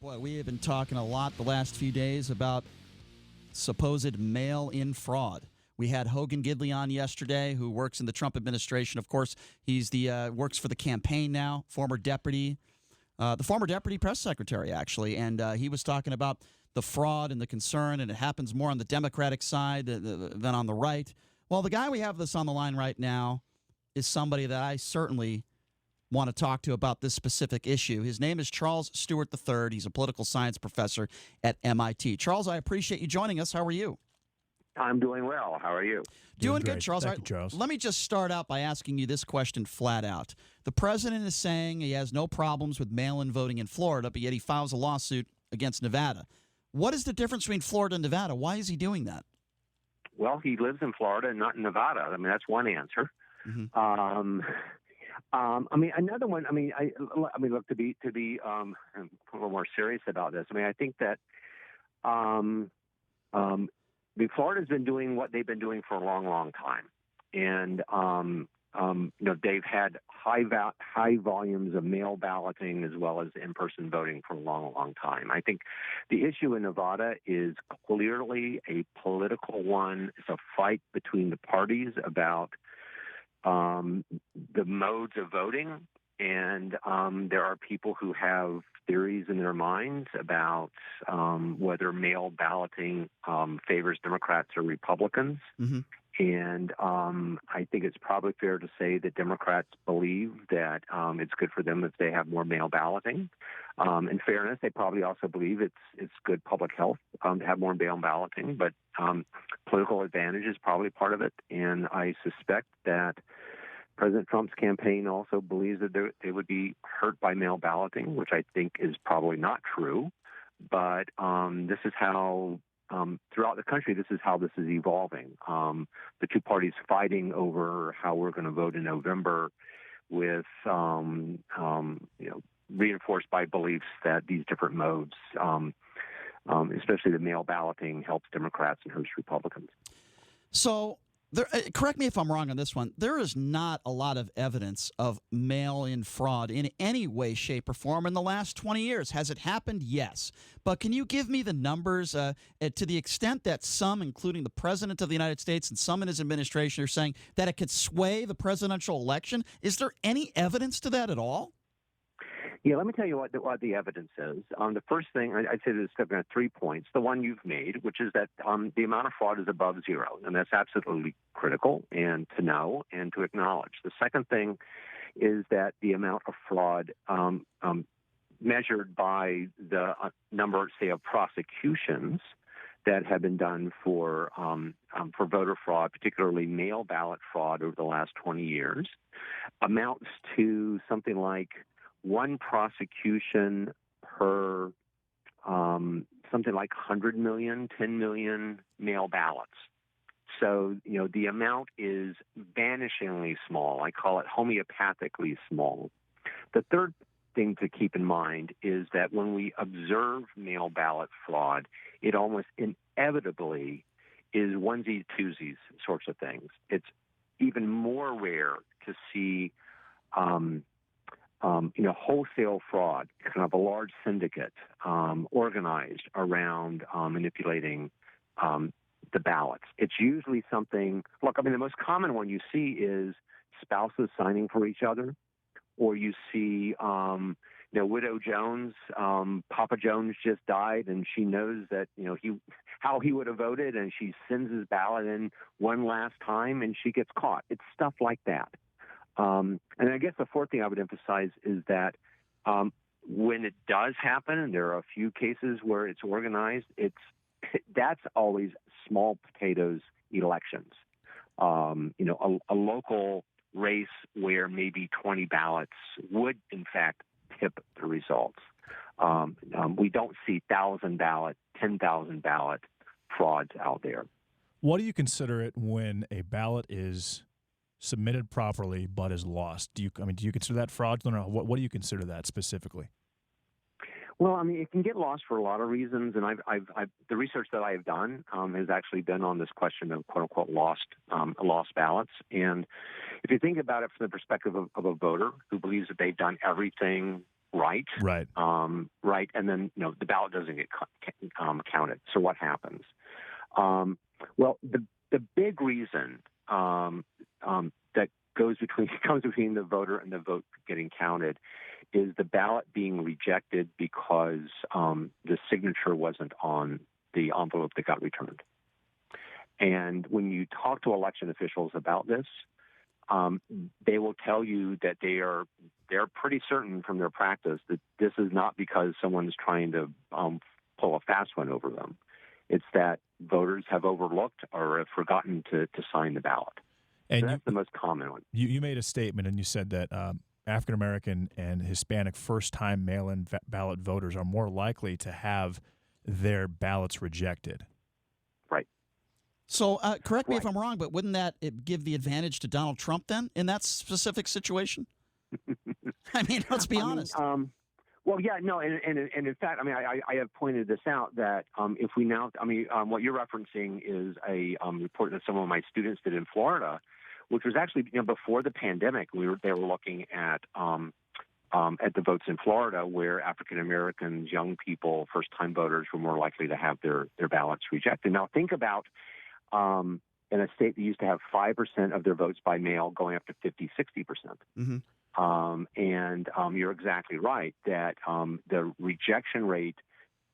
Boy, we have been talking a lot the last few days about supposed mail-in fraud. We had Hogan Gidley on yesterday, who works in the Trump administration. Of course, he's the works for the campaign now, the former deputy press secretary, actually. And he was talking about the fraud and the concern, and it happens more on the Democratic side than on the right. Well, the guy we have this on the line right now is somebody that I certainly want to talk to about this specific issue. His name is Charles Stewart III. He's a political science professor at M.I.T. Charles, I appreciate you joining us. How are you? I'm doing well. How are you? Doing good, Charles. Thank you, Charles. Let me just start out by asking you this question flat out. The president is saying he has no problems with mail-in voting in Florida, but yet he files a lawsuit against Nevada. What is the difference between Florida and Nevada? Why is he doing that? Well, he lives in Florida and not in Nevada. I mean, that's one answer. Mm-hmm. I mean, another one. I mean, look, to be a little more serious about this. I mean, I think that Florida's been doing what they've been doing for a long, long time, and they've had high volumes of mail balloting as well as in-person voting for a long, long time. I think the issue in Nevada is clearly a political one. It's a fight between the parties about the modes of voting, and there are people who have theories in their minds about whether mail balloting favors Democrats or Republicans. Mm-hmm. And I think it's probably fair to say that Democrats believe that it's good for them if they have more mail balloting. In fairness, they probably also believe it's good public health to have more mail balloting, but political advantage is probably part of it. And I suspect that President Trump's campaign also believes that they would be hurt by mail balloting, which I think is probably not true. But this is how, throughout the country, this is how this is evolving. The two parties fighting over how we're going to vote in November with, reinforced by beliefs that these different modes, especially the mail balloting, helps Democrats and hurts Republicans. So, correct me if I'm wrong on this one. There is not a lot of evidence of mail-in fraud in any way, shape, or form in the last 20 years. Has it happened? Yes. But can you give me the numbers to the extent that some, including the President of the United States and some in his administration, are saying that it could sway the presidential election? Is there any evidence to that at all? Yeah, let me tell you what the evidence is. The first thing, I'd say there's kind of 3 points. The one you've made, which is that the amount of fraud is above zero, and that's absolutely critical and to know and to acknowledge. The second thing is that the amount of fraud measured by the number, say, of prosecutions that have been done for voter fraud, particularly mail ballot fraud over the last 20 years, amounts to something like one prosecution per something like 100 million, 10 million mail ballots. So, the amount is vanishingly small. I call it homeopathically small. The third thing to keep in mind is that when we observe mail ballot fraud, it almost inevitably is onesies, twosies sorts of things. It's even more rare to see wholesale fraud, kind of a large syndicate organized around manipulating the ballots. It's usually something, the most common one you see is spouses signing for each other, or you see, Widow Jones, Papa Jones just died, and she knows that, how he would have voted, and she sends his ballot in one last time, and she gets caught. It's stuff like that. And I guess the fourth thing I would emphasize is that when it does happen, and there are a few cases where it's organized, that's always small potatoes elections. A local race where maybe 20 ballots would, in fact, tip the results. We don't see 1,000 ballot, 10,000 ballot frauds out there. What do you consider it when a ballot is submitted properly but is lost? Do you consider that fraudulent, or what do you consider that specifically? Well, it can get lost for a lot of reasons, and I've the research that I have done has actually been on this question of quote unquote lost ballots. And if you think about it from the perspective of a voter who believes that they've done everything right, Right. right, and then the ballot doesn't get counted. So what happens? Well, the big reason that comes between the voter and the vote getting counted is the ballot being rejected because the signature wasn't on the envelope that got returned. And when you talk to election officials about this, they will tell you that they're pretty certain from their practice that this is not because someone's trying to pull a fast one over them. It's that voters have overlooked or have forgotten to sign the ballot. And so that's the most common one. You made a statement, and you said that African American and Hispanic first-time mail-in ballot voters are more likely to have their ballots rejected. Right. So correct me if I'm wrong, but wouldn't that give the advantage to Donald Trump then in that specific situation? I mean, let's be honest. Well, yeah, no, and in fact, I mean, I have pointed this out that if we now, what you're referencing is a report that some of my students did in Florida, which was actually before the pandemic. They were looking at the votes in Florida, where African Americans, young people, first-time voters were more likely to have their ballots rejected. Now, think about in a state that used to have 5% of their votes by mail going up to 50, 60%. Mm-hmm. And you're exactly right that the rejection rate,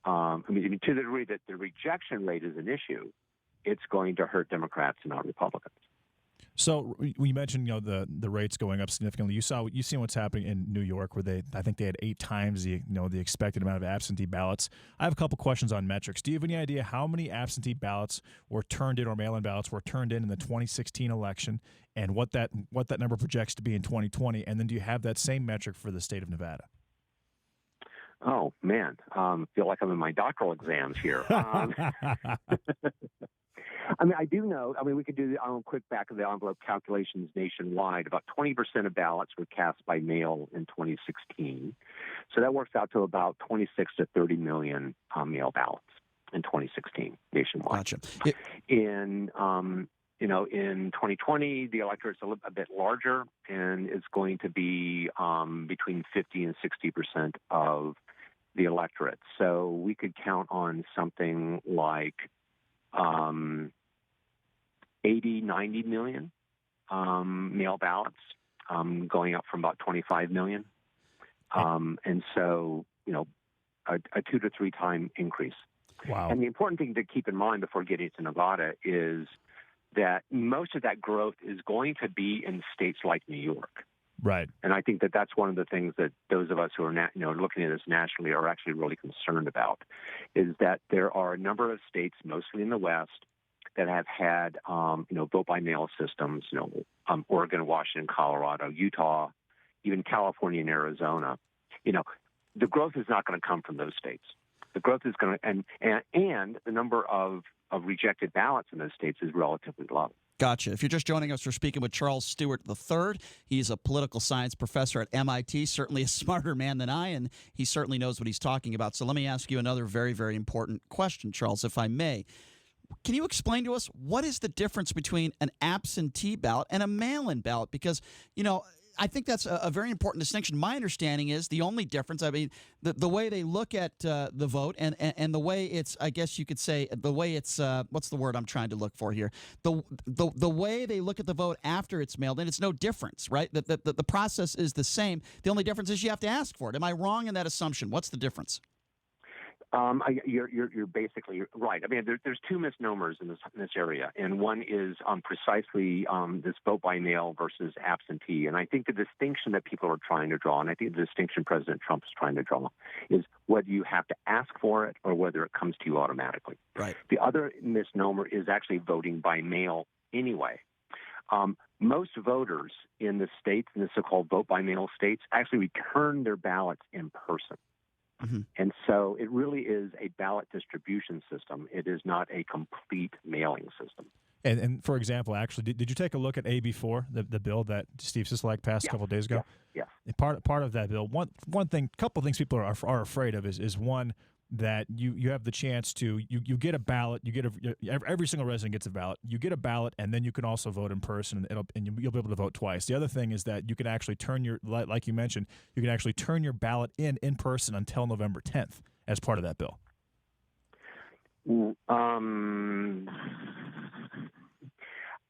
to the degree that the rejection rate is an issue, it's going to hurt Democrats and not Republicans. So we mentioned the rates going up significantly. You've seen what's happening in New York, where I think they had 8 times the expected amount of absentee ballots. I have a couple questions on metrics. Do you have any idea how many absentee ballots were turned in, or mail-in ballots were turned in the 2016 election, and what that number projects to be in 2020? And then do you have that same metric for the state of Nevada? Oh man, feel like I'm in my doctoral exams here. I mean, I do know. I mean, we could do quick back of the envelope calculations nationwide. About 20% of ballots were cast by mail in 2016, so that works out to about 26 to 30 million mail ballots in 2016 nationwide. Gotcha. In 2020, the electorate's a bit larger, and it's going to be between 50 and 60% of the electorate. So we could count on something like 80, 90 million mail ballots, going up from about 25 million. And so, a 2 to 3 time increase. Wow. And the important thing to keep in mind before getting to Nevada is that most of that growth is going to be in states like New York. Right. And I think that that's one of the things that those of us who are looking at this nationally are actually really concerned about, is that there are a number of states, mostly in the West, that have had vote by mail systems. Oregon, Washington, Colorado, Utah, even California and Arizona. The growth is not going to come from those states. The growth is going to and the number of rejected ballots in those states is relatively low. Gotcha. If you're just joining us, we're speaking with Charles Stewart III. He's a political science professor at M.I.T., certainly a smarter man than I, and he certainly knows what he's talking about. So let me ask you another very, very important question, Charles, if I may. Can you explain to us what is the difference between an absentee ballot and a mail-in ballot? Because, I think that's a very important distinction. My understanding is the only difference, the way they look at the vote and the way it's, I guess you could say, the way it's, what's the word I'm trying to look for here? The way they look at the vote after it's mailed in, it's no difference, right? The process is the same. The only difference is you have to ask for it. Am I wrong in that assumption? What's the difference? You're basically right. I mean, there's 2 misnomers in this area, and one is precisely this vote by mail versus absentee. And I think the distinction that people are trying to draw, and I think the distinction President Trump is trying to draw, is whether you have to ask for it or whether it comes to you automatically. Right. The other misnomer is actually voting by mail anyway. Most voters in the states, in the so-called vote by mail states, actually return their ballots in person. Mm-hmm. And so it really is a ballot distribution system. It is not a complete mailing system. And for example, actually, did you take a look at AB 4, the bill that Steve Sisolak passed a couple of days ago? Yeah. Part of that bill, couple of things people are afraid of is one, that you have the chance to you get a ballot, every single resident gets a ballot. You get a ballot, and then you can also vote in person, and you'll be able to vote twice. The other thing is that you can actually turn your, like you mentioned, you can actually turn your ballot in person until November 10th as part of that bill.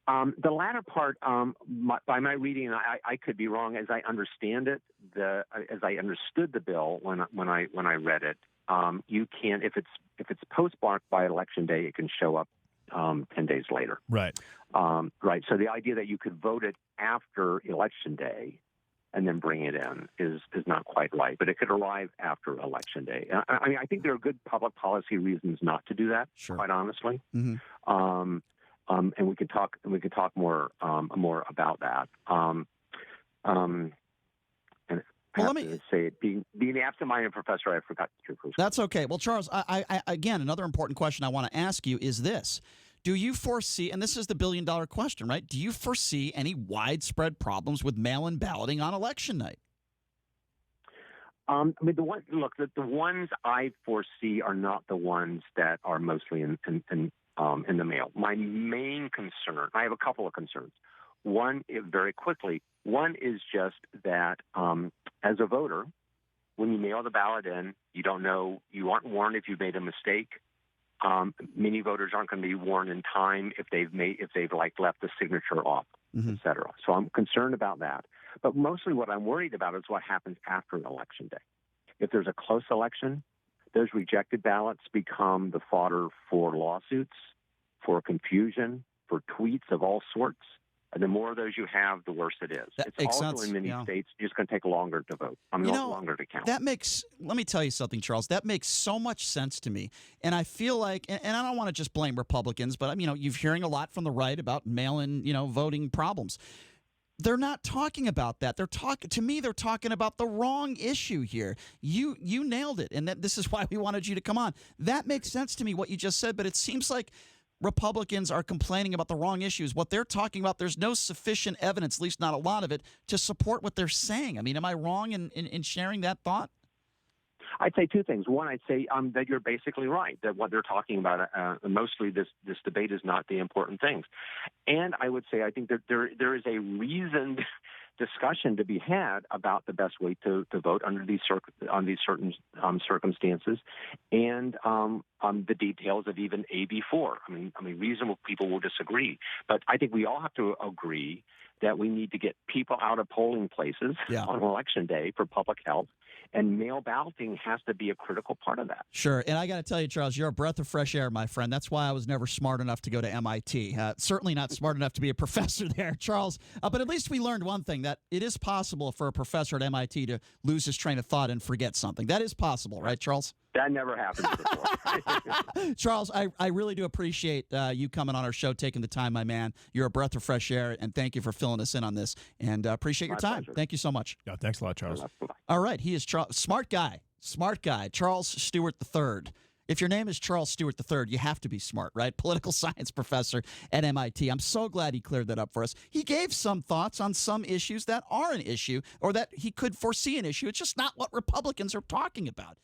The latter part, by my reading, I could be wrong. As I understand it, as I understood the bill when I read it, you can, if it's postmarked by election day, it can show up 10 days later. Right. Right. So the idea that you could vote it after election day and then bring it in is not quite right. But it could arrive after election day. I mean, I think there are good public policy reasons not to do that. Sure. Quite honestly. Mm-hmm. And we could talk more about that. And let me say, being an absent-minded professor, I forgot your first. That's okay. Well, Charles, I again, another important question I want to ask you is this: do you foresee, and this is the billion-dollar question, right? Do you foresee any widespread problems with mail-in balloting on election night? I mean, the ones I foresee are not the ones that are mostly in the mail. My main concern, I have a couple of concerns. One, very quickly, one is just that as a voter, when you mail the ballot in, you aren't warned if you've made a mistake. Many voters aren't going to be warned in time if they've left the signature off, et cetera. So I'm concerned about that. But mostly what I'm worried about is what happens after Election Day. If there's a close election, those rejected ballots become the fodder for lawsuits, for confusion, for tweets of all sorts. And the more of those you have, the worse it is. It's also in many states just going to take longer to vote. Longer to count. Let me tell you something, Charles. That makes so much sense to me. And I feel like, and I don't want to just blame Republicans, but you're hearing a lot from the right about mail-in, voting problems. They're not talking about that. They're talking about the wrong issue here. You nailed it, and this is why we wanted you to come on. That makes sense to me, what you just said, but it seems like Republicans are complaining about the wrong issues. What they're talking about, there's no sufficient evidence, at least not a lot of it, to support what they're saying. I mean, am I wrong in sharing that thought? I'd say two things. One, I'd say that you're basically right, that what they're talking about, mostly this debate is not the important things. And I would say I think that there is a reasoned discussion to be had about the best way to vote under these certain circumstances, and the details of even AB4. I mean, reasonable people will disagree, but I think we all have to agree that we need to get people out of polling places on Election Day for public health, and mail balloting has to be a critical part of that. Sure, and I got to tell you, Charles, you're a breath of fresh air, my friend. That's why I was never smart enough to go to M.I.T. Certainly not smart enough to be a professor there, Charles. But at least we learned one thing, that it is possible for a professor at M.I.T. to lose his train of thought and forget something. That is possible, right, Charles? That never happened before. Charles, I really do appreciate you coming on our show, taking the time, my man. You're a breath of fresh air, and thank you for filling us in on this. And appreciate your time. Pleasure. Thank you so much. Yeah, thanks a lot, Charles. All right, he is smart guy, Charles Stewart III. If your name is Charles Stewart III, you have to be smart, right? Political science professor at MIT. I'm so glad he cleared that up for us. He gave some thoughts on some issues that are an issue, or that he could foresee an issue. It's just not what Republicans are talking about.